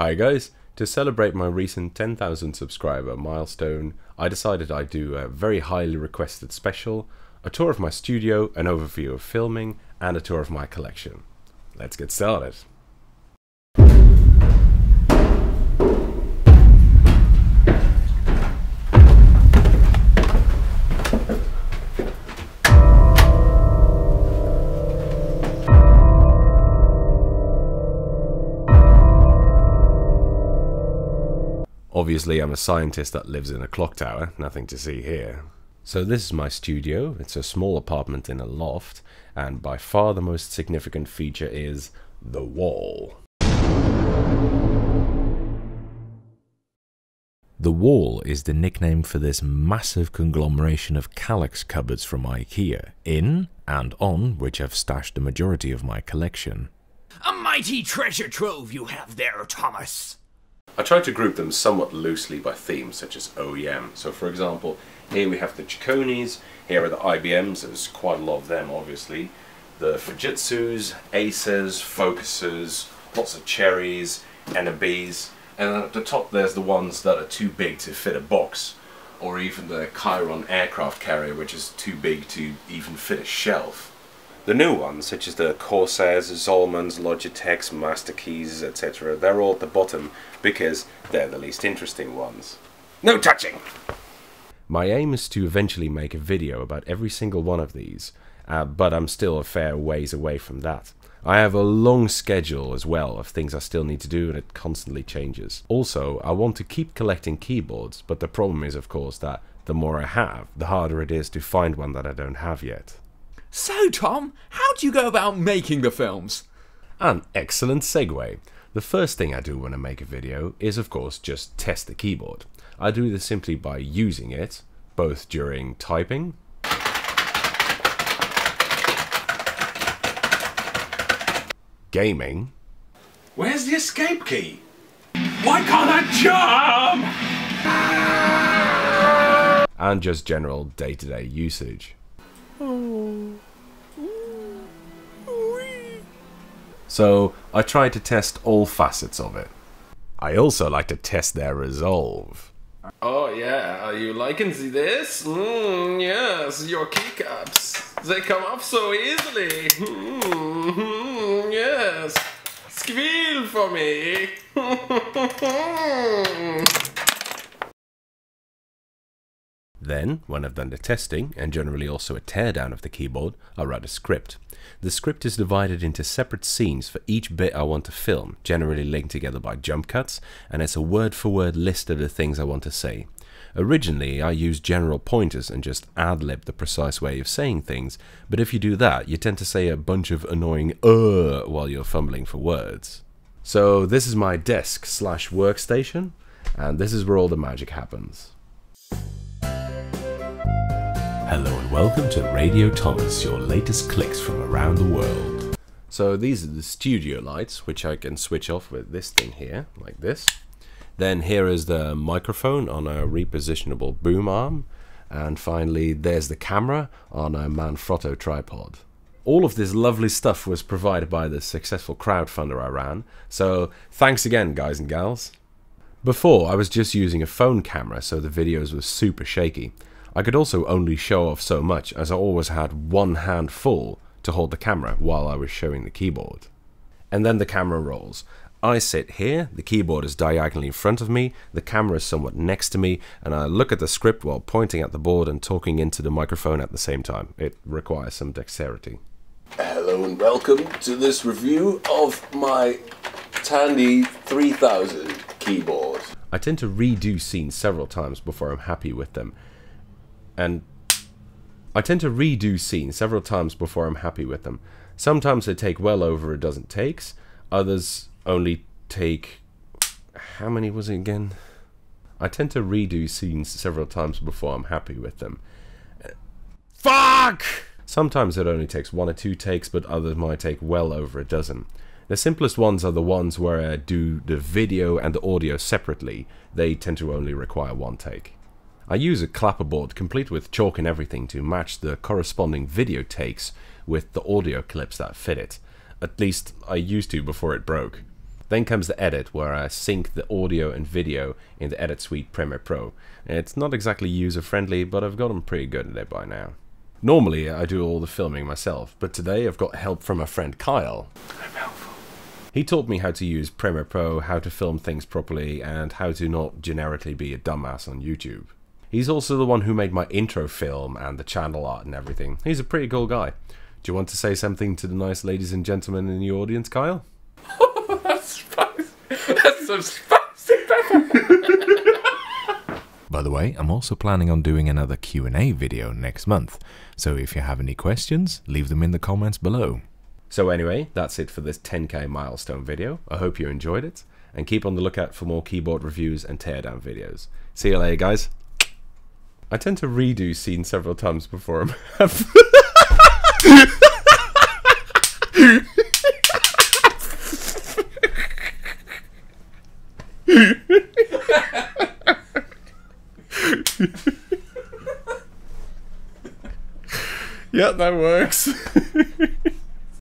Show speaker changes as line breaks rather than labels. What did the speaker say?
Hi guys, to celebrate my recent 10,000 subscriber milestone, I decided I'd do a very highly requested special, a tour of my studio, an overview of filming, and a tour of my collection. Let's get started. Obviously, I'm a scientist that lives in a clock tower, nothing to see here. So this is my studio. It's a small apartment in a loft, and by far the most significant feature is the wall. The wall is the nickname for this massive conglomeration of calyx cupboards from IKEA, in and on which I've stashed the majority of my collection.
A mighty treasure trove you have there, Thomas.
I tried to group them somewhat loosely by themes such as OEM. So for example, here we have the Chikonis, here are the IBMs, there's quite a lot of them obviously, the Fujitsus, Acers, Focuses, lots of Cherries, NBs, and then at the top there's the ones that are too big to fit a box, or even the Chiron aircraft carrier which is too big to even fit a shelf. The new ones, such as the Corsairs, Zolmans, Logitechs, Master Keys, etc., they're all at the bottom because they're the least interesting ones. No touching! My aim is to eventually make a video about every single one of these, but I'm still a fair ways away from that. I have a long schedule as well of things I still need to do, and it constantly changes. Also, I want to keep collecting keyboards, but the problem is of course that the more I have, the harder it is to find one that I don't have yet.
So, Tom, how do you go about making the films?
An excellent segue. The first thing I do when I make a video is, of course, just test the keyboard. I do this simply by using it, both during typing gaming.
Where's the escape key? Why can't I jump?
And just general day-to-day usage. So I try to test all facets of it. I also like to test their resolve.
Oh yeah, are you liking this? Yes, your keycaps. They come up so easily. Yes. Squeal for me.
Then, when I've done the testing, and generally also a teardown of the keyboard, I write a script. The script is divided into separate scenes for each bit I want to film, generally linked together by jump cuts, and it's a word-for-word list of the things I want to say. Originally, I used general pointers and just ad-lib the precise way of saying things, but if you do that, you tend to say a bunch of annoying while you're fumbling for words. So this is my desk/workstation, and this is where all the magic happens. Hello and welcome to Radio Thomas, your latest clicks from around the world. So these are the studio lights, which I can switch off with this thing here, like this. Then here is the microphone on a repositionable boom arm. And finally, there's the camera on a Manfrotto tripod. All of this lovely stuff was provided by the successful crowdfunder I ran, so thanks again guys and gals. Before, I was just using a phone camera, so the videos were super shaky. I could also only show off so much, as I always had one hand full to hold the camera while I was showing the keyboard. And then the camera rolls. I sit here, the keyboard is diagonally in front of me, the camera is somewhat next to me, and I look at the script while pointing at the board and talking into the microphone at the same time. It requires some dexterity.
Hello and welcome to this review of my Tandy 3000 keyboard.
I tend to redo scenes several times before I'm happy with them. Sometimes they take well over a dozen takes, others only take... how many was it again? I tend to redo scenes several times before I'm happy with them. Fuck! Sometimes it only takes 1 or 2 takes, but others might take well over a dozen. The simplest ones are the ones where I do the video and the audio separately. They tend to only require 1 take. I use a clapperboard complete with chalk and everything to match the corresponding video takes with the audio clips that fit it. At least I used to before it broke. Then comes the edit, where I sync the audio and video in the Edit Suite Premiere Pro. It's not exactly user-friendly, but I've gotten pretty good at it by now. Normally, I do all the filming myself, but today I've got help from my friend Kyle.
I'm helpful.
He taught me how to use Premiere Pro, how to film things properly, and how to not generically be a dumbass on YouTube. He's also the one who made my intro film and the channel art and everything. He's a pretty cool guy. Do you want to say something to the nice ladies and gentlemen in the audience, Kyle?
That's spicy. That's some spicy pepper.
By the way, I'm also planning on doing another Q&A video next month, so if you have any questions, leave them in the comments below.
So anyway, that's it for this 10k milestone video. I hope you enjoyed it, and keep on the lookout for more keyboard reviews and teardown videos. See you later, guys. I tend to redo scenes several times before I'm Yeah, that works.